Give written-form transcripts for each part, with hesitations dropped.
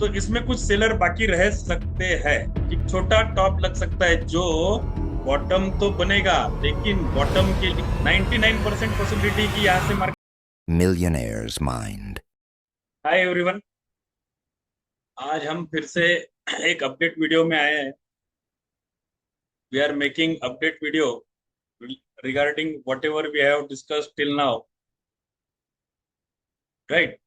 तो इसमें कुछ सेलर बाकी रह सकते हैं। एक छोटा टॉप लग सकता है जो बॉटम तो बनेगा, लेकिन बॉटम के लिए 99% पॉसिबिलिटी की यहाँ से market. Millionaire's Mind. Hi everyone, आज हम फिर से एक अपडेट वीडियो में आए हैं। We are making update video regarding whatever we have discussed till now, right.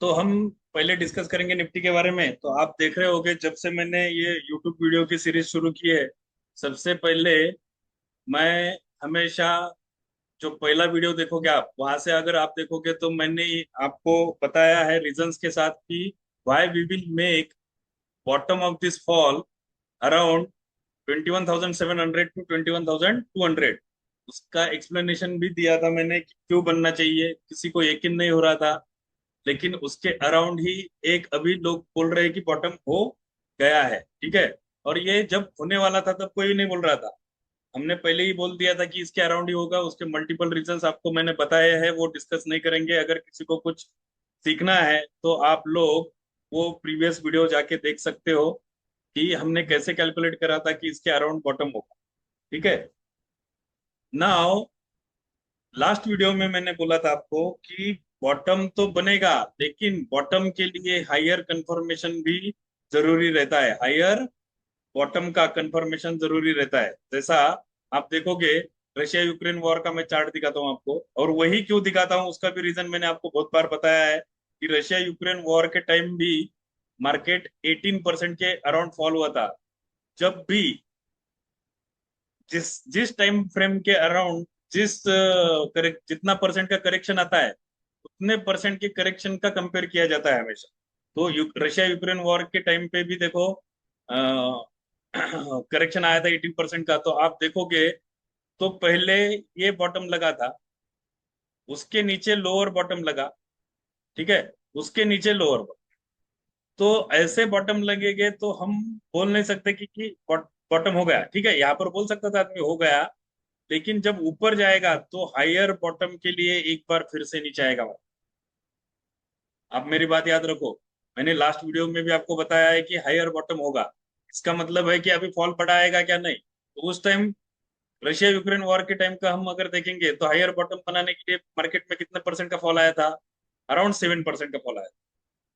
तो हम पहले डिस्कस करेंगे निफ्टी के बारे में। तो आप देख रहे होंगे जब से मैंने ये यूट्यूब वीडियो की सीरीज शुरू की है, सबसे पहले मैं हमेशा जो पहला वीडियो देखोगे आप वहां से अगर आप देखोगे तो मैंने आपको बताया है रीजंस के साथ कि why we will make bottom of this fall around 21,700 to 21,200। उसका एक्सप्लेनेशन भी दिया था मैंने कि क्यों बनना चाहिए, किसी को यकीन नहीं हो रहा था। लेकिन उसके अराउंड ही एक अभी लोग बोल रहे हैं कि बॉटम हो गया है, ठीक है। और ये जब होने वाला था तब कोई नहीं बोल रहा था। हमने पहले ही बोल दिया था कि इसके अराउंड ही होगा। उसके मल्टीपल रीजंस आपको मैंने बताए हैं, वो डिस्कस नहीं करेंगे। अगर किसी को कुछ सीखना है तो आप लोग वो प्रीवियस वीडियो जाके देख सकते हो कि हमने कैसे कैलकुलेट करा था कि इसके अराउंड बॉटम होगा, ठीक है। नाउ लास्ट वीडियो में मैंने बोला था आपको कि बॉटम तो बनेगा, लेकिन बॉटम के लिए हायर कंफर्मेशन भी जरूरी रहता है। हायर बॉटम का कंफर्मेशन जरूरी रहता है। जैसा आप देखोगे, रशिया यूक्रेन वॉर का मैं चार्ट दिखाता हूँ आपको, और वही क्यों दिखाता हूँ उसका भी रीजन मैंने आपको बहुत बार बताया है कि रशिया यूक्रेन वॉर के टाइम भी मार्केट 18% के अराउंड फॉल हुआ था। जब भी जिस जिस टाइम फ्रेम के अराउंड जिस जितना परसेंट का करेक्शन आता है, उतने परसेंट के करेक्शन का कंपेयर किया जाता है हमेशा। तो रशिया यूक्रेन वॉर के टाइम पे भी देखो करेक्शन आया था 18% का। तो आप देखोगे तो पहले ये बॉटम लगा था, उसके नीचे लोअर बॉटम लगा, ठीक है, उसके नीचे लोअर बॉटम। तो ऐसे बॉटम लगेंगे तो हम बोल नहीं सकते कि बॉटम हो गया, ठीक है। यहाँ पर बोल सकता था आदमी हो गया, लेकिन जब ऊपर जाएगा तो हायर बॉटम के लिए एक बार फिर से नीचे आएगा। आप मेरी बात याद रखो, मैंने लास्ट वीडियो में भी आपको बताया है कि हायर बॉटम होगा। इसका मतलब है कि अभी फॉल पड़ा आएगा क्या, नहीं। तो उस टाइम रशिया यूक्रेन वॉर के टाइम का हम अगर देखेंगे तो हायर बॉटम बनाने के लिए मार्केट में कितने परसेंट का फॉल आया था? अराउंड 7% का फॉल आया था।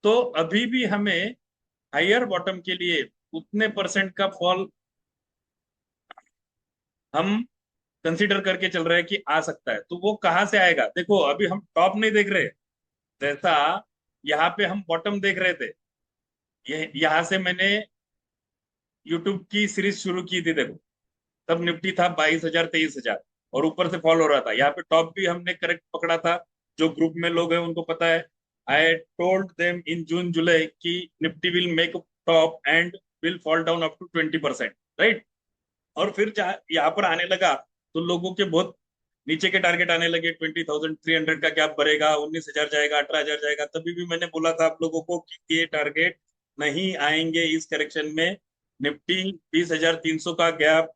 तो अभी भी हमें हायर बॉटम के लिए उतने परसेंट का फॉल हम कंसीडर करके चल रहे हैं कि आ सकता है। तो वो कहाँ से आएगा? देखो, अभी हम टॉप नहीं देख रहे, जैसा यहाँ पे हम बॉटम देख रहे थे। ये यहाँ से मैंने यूट्यूब की सीरीज शुरू की थी, देखो तब निफ्टी था 22,000 23,000 और ऊपर से फॉल हो रहा था। यहाँ पे टॉप भी हमने करेक्ट पकड़ा था। जो ग्रुप में लोग हैं उनको पता है। I told them in June July कि Nifty will make top and will fall down up to 20%, right. और फिर यहाँ पर आने लगा तो लोगों के बहुत नीचे के टारगेट आने लगे। 20,300 का गैप भरेगा, 19,000 जाएगा, 18,000 जाएगा। तभी भी मैंने बोला था आप लोगों को कि ये टारगेट नहीं आएंगे इस करेक्शन में। निफ्टी 20,300 का गैप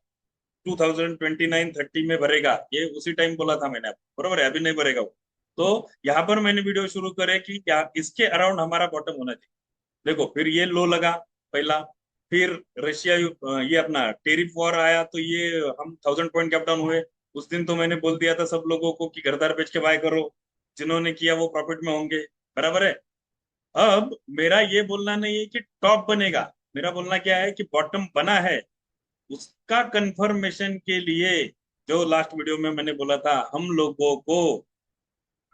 2029-30 में भरेगा, ये उसी टाइम बोला था मैंने आपको, बरोबर है। अभी नहीं भरेगा वो। तो यहाँ पर मैंने वीडियो शुरू करे कि क्या इसके अराउंड हमारा बॉटम होना चाहिए। देखो, फिर ये लो लगा पहला, फिर ये अपना टेरिफ वॉर आया तो ये हम 1,000 पॉइंट गैप डाउन हुए। उस दिन तो मैंने बोल दिया था सब लोगों को कि घरदार बेच के बाय करो, जिन्होंने किया वो प्रॉफिट में होंगे, बराबर है। अब मेरा ये बोलना नहीं है कि टॉप बनेगा, मेरा बोलना क्या है कि बॉटम बना है, उसका कंफर्मेशन के लिए जो लास्ट वीडियो में मैंने बोला था हम लोगों को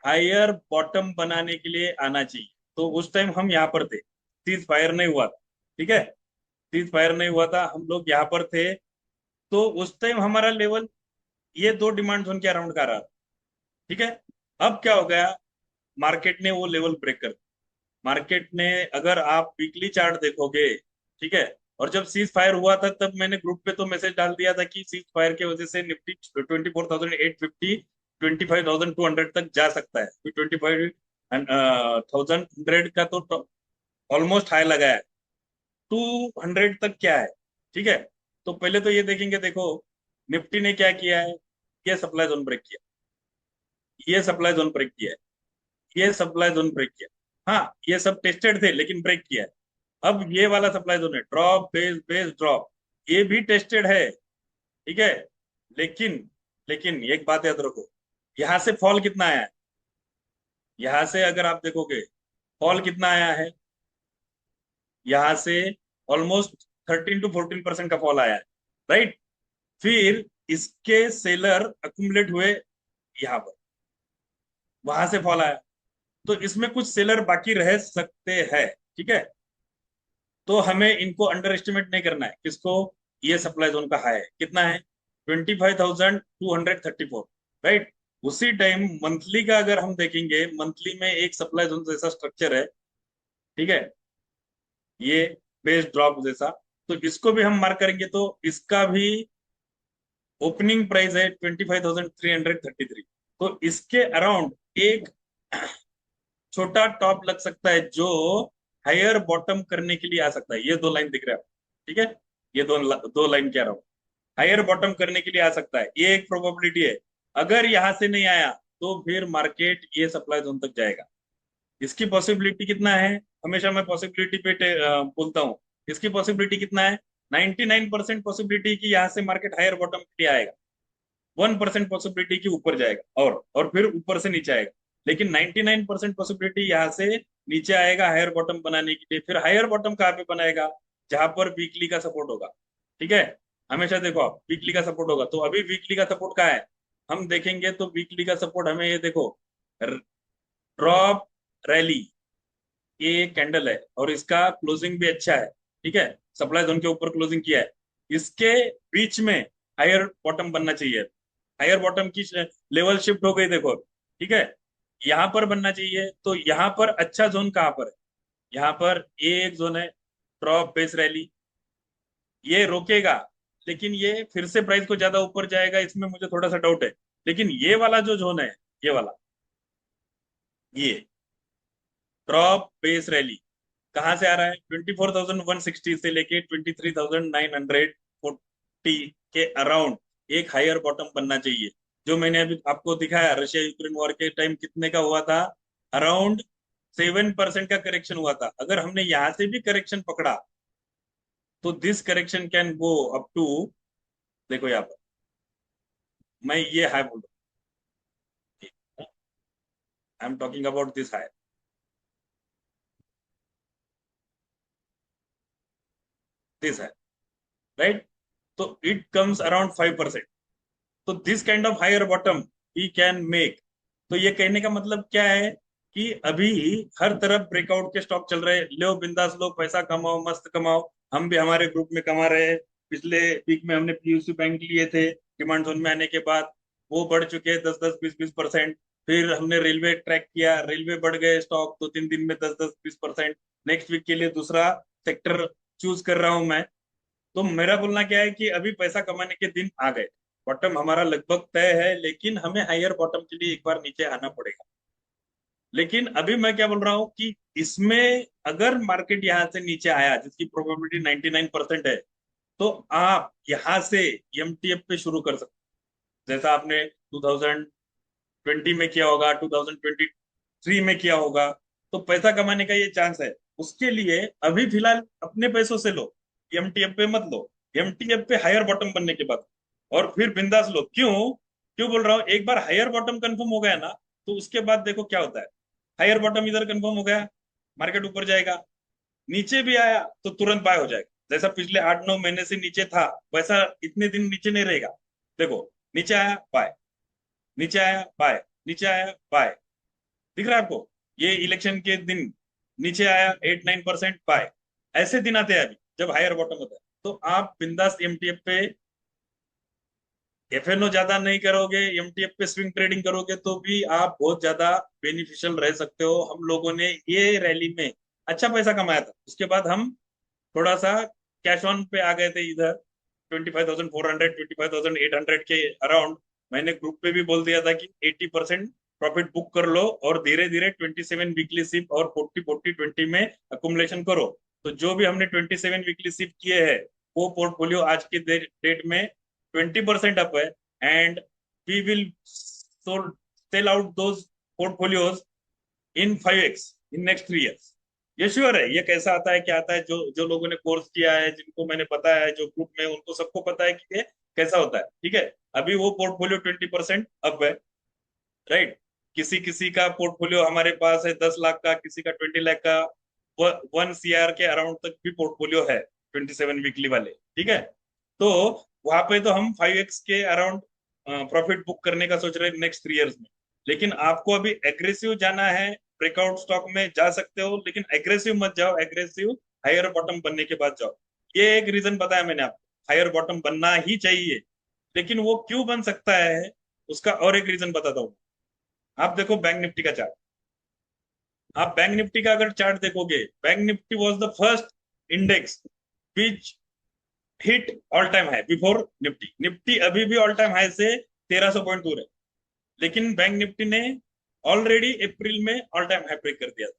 हायर बॉटम बनाने के लिए आना चाहिए। तो उस टाइम हम यहाँ पर थे, सीज फायर नहीं हुआ था, ठीक है। सीज फायर नहीं हुआ था, हम लोग यहाँ पर थे। तो उस टाइम हमारा लेवल ये दो डिमांड जोन के अराउंड का रहा, ठीक है। अब क्या हो गया, मार्केट ने वो लेवल ब्रेक कर दिया। मार्केट ने, अगर आप वीकली चार्ट देखोगे, ठीक है, और जब सीज फायर हुआ था तब मैंने ग्रुप पे तो मैसेज डाल दिया था कि सीज फायर की वजह से निफ्टी 24,850 25,200 तक जा सकता है। 25,100 का तो ऑलमोस्ट हाई लगा है। 200 तक क्या है, ठीक है। तो पहले तो ये देखेंगे, देखो निफ्टी ने क्या किया है, ये सप्लाई जोन ब्रेक किया, ये सप्लाई जोन ब्रेक किया, ये सप्लाई जोन ब्रेक किया। हाँ, ये सब टेस्टेड थे लेकिन ब्रेक किया है। अब ये वाला सप्लाई जोन है, ड्रॉप बेस बेस ड्रॉप, ये भी टेस्टेड है, ठीक है। लेकिन लेकिन एक बात याद रखो, यहां से फॉल कितना आया है, यहां से अगर आप देखोगे फॉल कितना आया है, यहां से ऑलमोस्ट 13 to 14% का फॉल आया है, राइट। फिर इसके सेलर अक्यूमुलेट हुए यहां पर, वहां से फॉल आया, तो इसमें कुछ सेलर बाकी रह सकते हैं, ठीक है। तो हमें इनको अंडर एस्टिमेट नहीं करना है, किसको, ये सप्लाई जोन का हाई है, कितना है, 25,234, राइट। उसी टाइम मंथली का अगर हम देखेंगे, मंथली में एक सप्लाई जोन जैसा स्ट्रक्चर है, ठीक है, ये बेस ड्रॉप जैसा, तो इसको भी हम मार्क करेंगे तो इसका भी ओपनिंग प्राइस है 25,333, तो इसके अराउंड एक छोटा टॉप लग सकता है जो हायर बॉटम करने के लिए आ सकता है, ये दो लाइन दिख रहा है, ठीक है, ये दो लाइन कह रहा हूं, हायर बॉटम करने के लिए आ सकता है, ये एक प्रोबेबिलिटी है। अगर यहां से नहीं आया तो फिर मार्केट ये सप्लाई जोन तक जाएगा, इसकी पॉसिबिलिटी कितना है, हमेशा मैं पॉसिबिलिटी पे बोलता हूँ, इसकी पॉसिबिलिटी कितना है, 99% पॉसिबिलिटी कि यहाँ से मार्केट हायर बॉटम के लिए आएगा, 1% पॉसिबिलिटी कि ऊपर जाएगा और फिर ऊपर से नीचे आएगा, लेकिन 99% पॉसिबिलिटी यहाँ से नीचे आएगा हायर बॉटम बनाने के लिए। फिर हायर बॉटम कहाँ पे बनाएगा, जहां पर वीकली का सपोर्ट होगा, ठीक है। हमेशा देखो आप, वीकली का सपोर्ट होगा, तो अभी वीकली का सपोर्ट कहाँ है, हम देखेंगे तो वीकली का सपोर्ट हमें ये देखो, ड्रॉप रैली, ये कैंडल है और इसका क्लोजिंग भी अच्छा है, ठीक है, सप्लाई जोन के ऊपर क्लोजिंग किया है, इसके बीच में हायर बॉटम बनना चाहिए, हायर बॉटम की लेवल शिफ्ट हो गई देखो, ठीक है, यहां पर बनना चाहिए, तो यहां पर अच्छा जोन कहां पर है, यहाँ पर ये एक जोन है, ड्रॉप बेस रैली, ये रोकेगा, लेकिन ये फिर से प्राइस को ज्यादा ऊपर जाएगा, इसमें मुझे थोड़ा सा डाउट है। लेकिन ये वाला जो जोन है, ये वाला, ये ड्रॉप बेस रैली कहाँ से आ रहा है, 24,160 से लेके 23,940 के अराउंड एक हायर बॉटम बनना चाहिए, जो मैंने अभी आपको दिखाया, रशिया यूक्रेन वॉर के टाइम कितने का हुआ था, अराउंड 7% का करेक्शन हुआ था। अगर हमने यहां से भी करेक्शन पकड़ा तो this correction can go up to, देखो यहाँ पर मैं ये हाई बोल रहा हूँ, I am talking about this high, this है, राइट। तो इट कम्स अराउंड 5%, तो this kind of higher bottom ही कैन मेक। तो ये कहने का मतलब क्या है कि अभी हर तरफ ब्रेकआउट के स्टॉक चल रहे हैं, लो बिंदास लो, पैसा कमाओ, मस्त कमाओ, हम भी हमारे ग्रुप में कमा रहे हैं। पिछले वीक में हमने पीयूसी बैंक लिए थे, डिमांड जोन में आने के बाद वो बढ़ चुके हैं 10-10 20-20%। फिर हमने रेलवे ट्रैक किया, रेलवे बढ़ गए स्टॉक 2-3 दिन में 10-10 20%। नेक्स्ट वीक के लिए दूसरा सेक्टर चूज कर रहा हूं मैं। तो मेरा बोलना क्या है कि अभी पैसा कमाने के दिन आ गए, बॉटम हमारा लगभग तय है, लेकिन हमें हायर बॉटम के लिए एक बार नीचे आना पड़ेगा। लेकिन अभी मैं क्या बोल रहा हूँ कि इसमें अगर मार्केट यहाँ से नीचे आया, जिसकी प्रोबेबिलिटी 99% है, तो आप यहाँ से एमटीएफ पे शुरू कर सकते हैं, जैसा आपने 2020 में किया होगा, 2023 में किया होगा। तो पैसा कमाने का ये चांस है, उसके लिए अभी फिलहाल अपने पैसों से लो, एमटीएफ पे मत लो, एमटीएफ पे हायर बॉटम बनने के बाद और फिर बिंदास लो। क्यों क्यों बोल रहा हूँ, एक बार हायर बॉटम कंफर्म हो गया ना, तो उसके बाद देखो क्या होता है, हायर बॉटम इधर कंफर्म हो गया, मार्केट ऊपर जाएगा, नीचे भी आया तो तुरंत बाय हो जाएगा, जैसा पिछले 8-9 महीने से नीचे था वैसा इतने दिन नीचे नहीं रहेगा। देखो, नीचे आया बाय, नीचे आया बाय, नीचे आया बाय, दिख रहा है आपको, ये इलेक्शन के दिन नीचे आया 8-9% बाय, ऐसे दिन आते हैं अभी जब हायर बॉटम होता है। तो आप बिंदास एमटीएफ पे, एफएनओ ज्यादा नहीं करोगे, एमटीएफ पे स्विंग ट्रेडिंग करोगे तो भी आप बहुत ज्यादा बेनिफिशियल रह सकते हो। हम लोगों ने ये रैली में अच्छा पैसा कमाया था, उसके बाद हम थोड़ा सा कैश ऑन पे आ गए थे इधर, 25,400 25,800 के अराउंड। मैंने ग्रुप पे भी बोल दिया था कि 80% प्रॉफिट बुक कर लो और धीरे धीरे 27 वीकली सिप और 40-40-20 में अकुमुलेशन करो। तो जो भी हमने 27 वीकली सिप किए हैं, वो पोर्टफोलियो आज के डेट में 20% अप है, and we will sell out those portfolios in 5x। In next 3 years. ये श्योर है। ये कैसा आता है, क्या आता है, जो जो लोगों ने कोर्स किया है, जिनको मैंने पता है, जो ग्रुप में, उनको सबको पता है कि ये कैसा होता है। ठीक है। अभी वो पोर्टफोलियो 20% अप है, राइट। किसी किसी का पोर्टफोलियो हमारे पास है 10 लाख का, किसी का 20 लाख का, 1 CR के अराउंड तक भी पोर्टफोलियो है 27 वीकली वाले। ठीक है। तो वहां पे तो हम 5x के अराउंड प्रॉफिट बुक करने का सोच रहे हैं नेक्स्ट 3 इयर्स में। लेकिन आपको अभी एग्रेसिव जाना है, ब्रेकआउट स्टॉक में जा सकते हो, लेकिन एग्रेसिव मत जाओ। एग्रेसिव हायर बॉटम बनने के बाद जाओ। ये एक रीजन बताया मैंने आपको, हायर बॉटम बनना ही चाहिए। लेकिन वो क्यों बन सकता है, उसका और एक रीजन बताता हूँ। आप देखो बैंक निफ्टी का चार्ट। आप बैंक निफ्टी का अगर चार्ट देखोगे, bank Nifty was the first index which hit all time high before Nifty. Nifty अभी भी ऑल टाइम हाई से 1300 पॉइंट दूर है, लेकिन बैंक निफ्टी ने ऑलरेडी अप्रैल में ऑल टाइम हाई ब्रेक कर दिया था।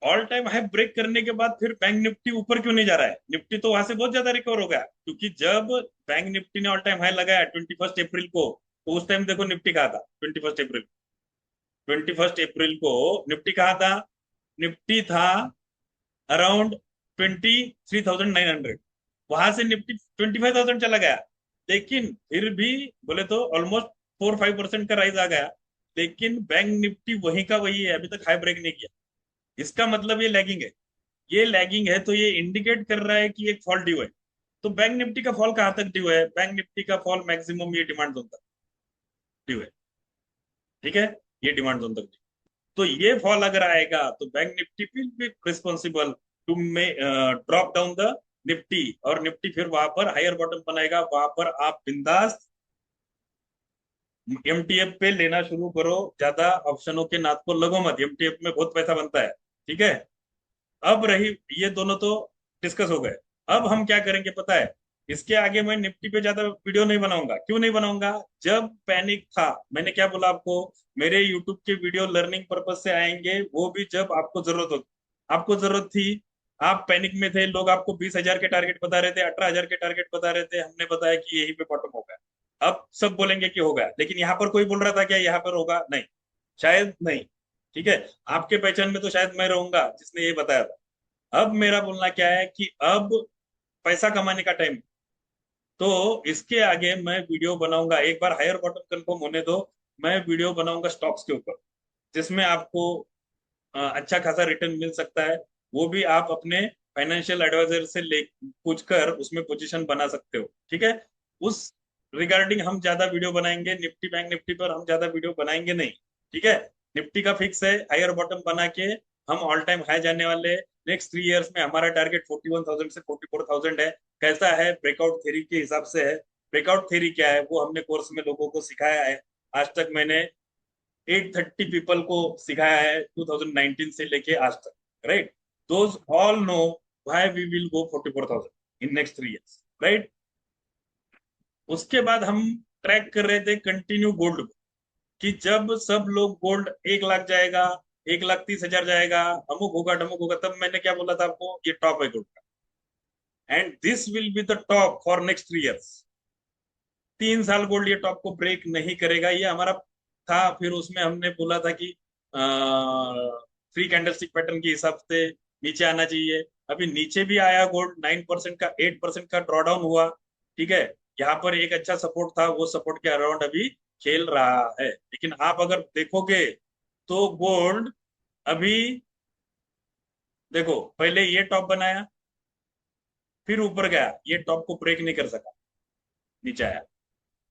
ऑल टाइम हाई ब्रेक करने के बाद फिर बैंक निफ्टी ऊपर क्यों नहीं जा रहा है? निफ्टी तो वहां से बहुत ज्यादा रिकवर हो गया, क्योंकि जब बैंक निफ्टी ने ऑल टाइम हाई लगाया 21 अप्रैल को, तो उस टाइम देखो निफ्टी कहा था 21 अप्रैल। 21 अप्रैल को निफ्टी कहा था, निफ्टी था अराउंड 23,900। वहां से निफ्टी 25,000 चला गया। लेकिन फिर भी बोले तो ऑलमोस्ट 4-5% का राइज आ गया। लेकिन बैंक निफ्टी वहीं का वही है, अभी तक हाई ब्रेक नहीं किया। इसका मतलब ये लैगिंग है। ये लैगिंग है तो ये इंडिकेट कर रहा है कि एक फॉल ड्यू है। तो बैंक निफ्टी का फॉल कहाँ तक ड्यू है? बैंक निफ्टी का फॉल मैक्सिमम ये डिमांड जोन तक ड्यू है। ठीक है। ये डिमांड जोन तक। तो ये फॉल अगर आएगा तो bank Nifty will be responsible to may drop down the Nifty, और निफ्टी फिर वहां पर हायर बॉटम बनाएगा। वहां पर आप बिंदास एमटीएफ पे लेना शुरू करो, ज्यादा ऑप्शनों के नाद को लगो मत। एमटीएफ में बहुत पैसा बनता है। ठीक है। अब रही, ये दोनों तो डिस्कस हो गए। अब हम क्या करेंगे पता है? इसके आगे मैं निफ्टी पे ज्यादा वीडियो नहीं बनाऊंगा। क्यों नहीं बनाऊंगा? जब पैनिक था, मैंने क्या बोला आपको, मेरे यूट्यूब के वीडियो लर्निंग पर्पज से आएंगे, वो भी जब आपको जरूरत होगी। आपको जरूरत थी, आप पैनिक में थे, लोग आपको 20,000 के टारगेट बता रहे थे, 18,000 के टारगेट बता रहे थे, हमने बताया कि यही पे बॉटम होगा। अब सब बोलेंगे कि होगा, लेकिन यहाँ पर कोई बोल रहा था क्या यहाँ पर होगा? नहीं, शायद नहीं। ठीक है। आपके पहचान में तो शायद मैं रहूंगा जिसने ये बताया था। अब मेरा बोलना क्या है कि अब पैसा कमाने का टाइम। तो इसके आगे मैं वीडियो बनाऊंगा, एक बार हायर बॉटम कंफर्म होने दो। मैं वीडियो बनाऊंगा स्टॉक्स के ऊपर, जिसमें आपको अच्छा खासा रिटर्न मिल सकता है। वो भी आप अपने फाइनेंशियल एडवाइजर से ले पूछ कर उसमें पोजीशन बना सकते हो। ठीक है। उस रिगार्डिंग हम ज्यादा वीडियो बनाएंगे। निफ्टी बैंक निफ्टी पर हम ज्यादा वीडियो बनाएंगे नहीं। ठीक है। निफ्टी का फिक्स है, हायर बॉटम बना के हम ऑल टाइम हाई जाने वाले हैं। नेक्स्ट 3 इयर्स में हमारा टारगेट 41,000 से 44,000 है। कैसा है? ब्रेकआउट थ्योरी के हिसाब से है। ब्रेकआउट थ्योरी क्या है वो हमने कोर्स में लोगों को सिखाया है। आज तक मैंने 830 पीपल को सिखाया है 2019 से लेके आज तक, right. Those all know why we will go 44,000 in next 3 years, right. उसके बाद हम ट्रैक कर रहे थे कंटिन्यू गोल्ड, कि जब सब लोग गोल्ड 1 लाख जाएगा, 1,30,000 जाएगा, अमुक होगा डमुक होगा, तब मैंने क्या बोला था आपको, ये टॉप है गोल्ड का, and this will be the top for next 3 years. 3 साल गोल्ड ये टॉप को ब्रेक नहीं करेगा, ये हमारा था। फिर उसमें हमने बोला था कि थ्री कैंडलस्टिक पैटर्न के हिसाब से नीचे आना चाहिए। अभी नीचे भी आया गोल्ड, 9% का 8% का ड्रॉ डाउन हुआ। ठीक है। यहाँ पर एक अच्छा सपोर्ट था, वो सपोर्ट के अराउंड अभी खेल रहा है। लेकिन आप अगर देखोगे तो गोल्ड अभी, देखो, पहले ये टॉप बनाया, फिर ऊपर गया, ये टॉप को ब्रेक नहीं कर सका, नीचे आया।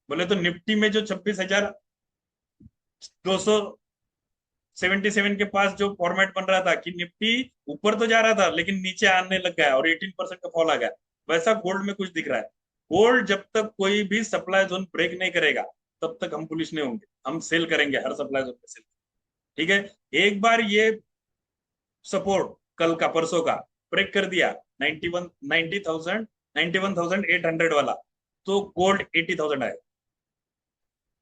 बोले तो निफ्टी में जो 26,277 के पास जो फॉर्मेट बन रहा था कि निफ्टी ऊपर तो जा रहा था लेकिन नीचे आने लग गया और 18% का फॉल आ गया, वैसा गोल्ड में कुछ दिख रहा है। गोल्ड जब तक कोई भी सप्लाई जोन ब्रेक नहीं करेगा, तब तक हम बुलिश नहीं होंगे। हम सेल करेंगे हर सप्लाई जोन पे सेल। ठीक है। एक बार ये सपोर्ट कल का, परसों का ब्रेक कर दिया 91,800 वाला, तो गोल्ड 80,000 आएगा।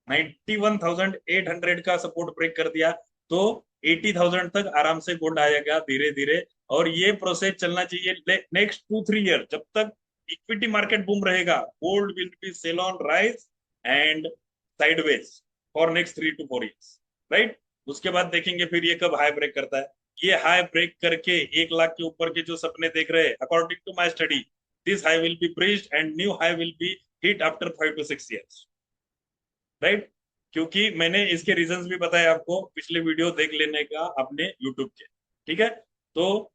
91,800 का सपोर्ट ब्रेक कर दिया तो 80,000 तक आराम से गोल्ड आएगा धीरे धीरे। और ये प्रोसेस चलना चाहिए नेक्स्ट 2-3 ईयर। जब तक इक्विटी मार्केट बूम रहेगा, gold will be sell on rise and sideways for next 3 to 4 years, right. उसके बाद देखेंगे फिर ये कब हाई ब्रेक करता है। ये हाई ब्रेक करके 1 लाख के ऊपर के जो सपने देख रहे हैं, according to my study, this high will be breached and new high will be hit after 5 to 6 years, right? क्योंकि मैंने इसके रीजंस भी बताए आपको, पिछले वीडियो देख लेने का अपने यूट्यूब के, ठीक है? तो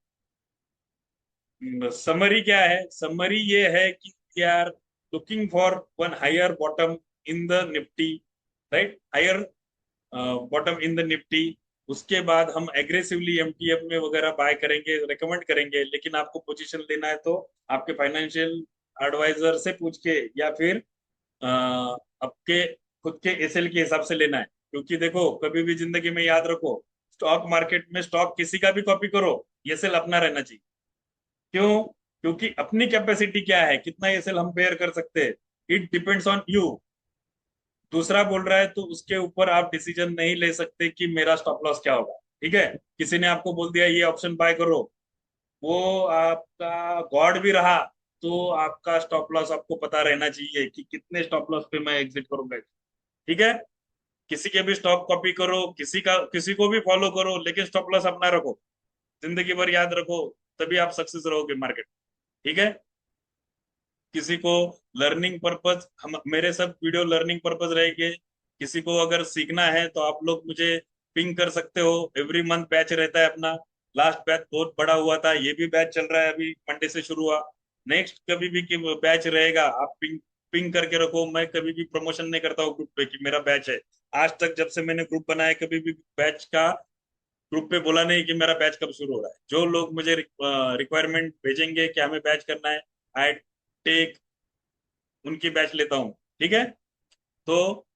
समरी क्या है? समरी ये है कि we are looking for one higher bottom in the Nifty, right? Higher bottom in the Nifty. उसके बाद हम एग्रेसिवली एमटीएफ में वगैरह बाय करेंगे, रेकमेंड करेंगे, लेकिन आपको पोजीशन लेना है तो आपके फाइनेंशियल एडवाइजर से पूछ के, या फिर आपके खुद के एसएल के हिसाब से लेना है। क्योंकि देखो, कभी भी जिंदगी में याद रखो, स्टॉक मार्केट में स्टॉक किसी का भी कॉपी करो, एसएल अपना रहना चाहिए। क्यों? क्योंकि अपनी कैपेसिटी क्या है, कितना एसएल हम बेयर कर सकते हैं, इट डिपेंड्स ऑन यू। दूसरा बोल रहा है तो उसके ऊपर आप डिसीजन नहीं ले सकते कि मेरा स्टॉप लॉस क्या होगा, ठीक है? किसी ने आपको बोल दिया ये ऑप्शन बाय करो, वो आपका गॉड भी रहा, तो आपका स्टॉप लॉस आपको पता रहना चाहिए कि कितने स्टॉप लॉस पे मैं एग्जिट करूंगा, ठीक है? किसी के भी स्टॉक कॉपी करो, किसी को भी फॉलो करो, लेकिन स्टॉप लॉस अपना रखो, जिंदगी भर याद रखो, तभी आप सक्सेस रहोगे मार्केट, ठीक है? किसी को लर्निंग पर्पज, हम मेरे सब वीडियो लर्निंग पर्पज रहेंगे। किसी को अगर सीखना है तो आप लोग मुझे पिंग कर सकते हो। एवरी मंथ बैच रहता है अपना। लास्ट बैच बहुत बड़ा हुआ था, ये भी बैच चल रहा है, अभी मंडे से शुरू हुआ। नेक्स्ट कभी भी कि बैच रहेगा, आप पिंग पिंग करके रखो। मैं कभी भी प्रमोशन नहीं करता हूँ ग्रुप पे कि मेरा बैच है। आज तक जब से मैंने ग्रुप बनाया, कभी भी बैच का ग्रुप पे बोला नहीं कि मेरा बैच कब शुरू हो रहा है। जो लोग मुझे रिक्वायरमेंट भेजेंगे कि हमें बैच करना है, आई टेक उनकी बैच लेता हूँ, ठीक है? तो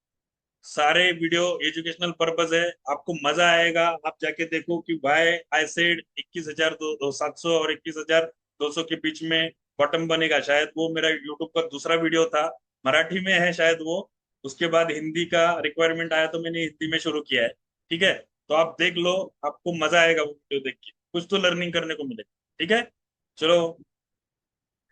सारे वीडियो एजुकेशनल पर्पज है, आपको मजा आएगा। आप जाके देखो कि वाई आई सेड 21,700 और 21,200 के बीच में बॉटम बनेगा। शायद वो मेरा यूट्यूब पर दूसरा वीडियो था, मराठी में है शायद वो। उसके बाद हिंदी का रिक्वायरमेंट आया तो मैंने हिंदी में शुरू किया है, ठीक है? तो आप देख लो, आपको मजा आएगा वो वीडियो देख के, कुछ तो लर्निंग करने को मिलेगा, ठीक है? चलो,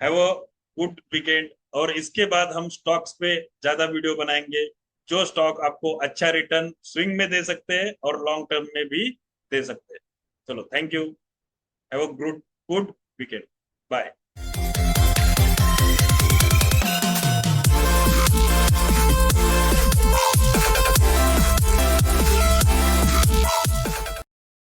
हैव अ गुड वीकेंड। और इसके बाद हम स्टॉक्स पे ज्यादा वीडियो बनाएंगे, जो स्टॉक आपको अच्छा रिटर्न स्विंग में दे सकते हैं और लॉन्ग टर्म में भी दे सकते हैं। चलो, thank you, have a good good weekend, bye.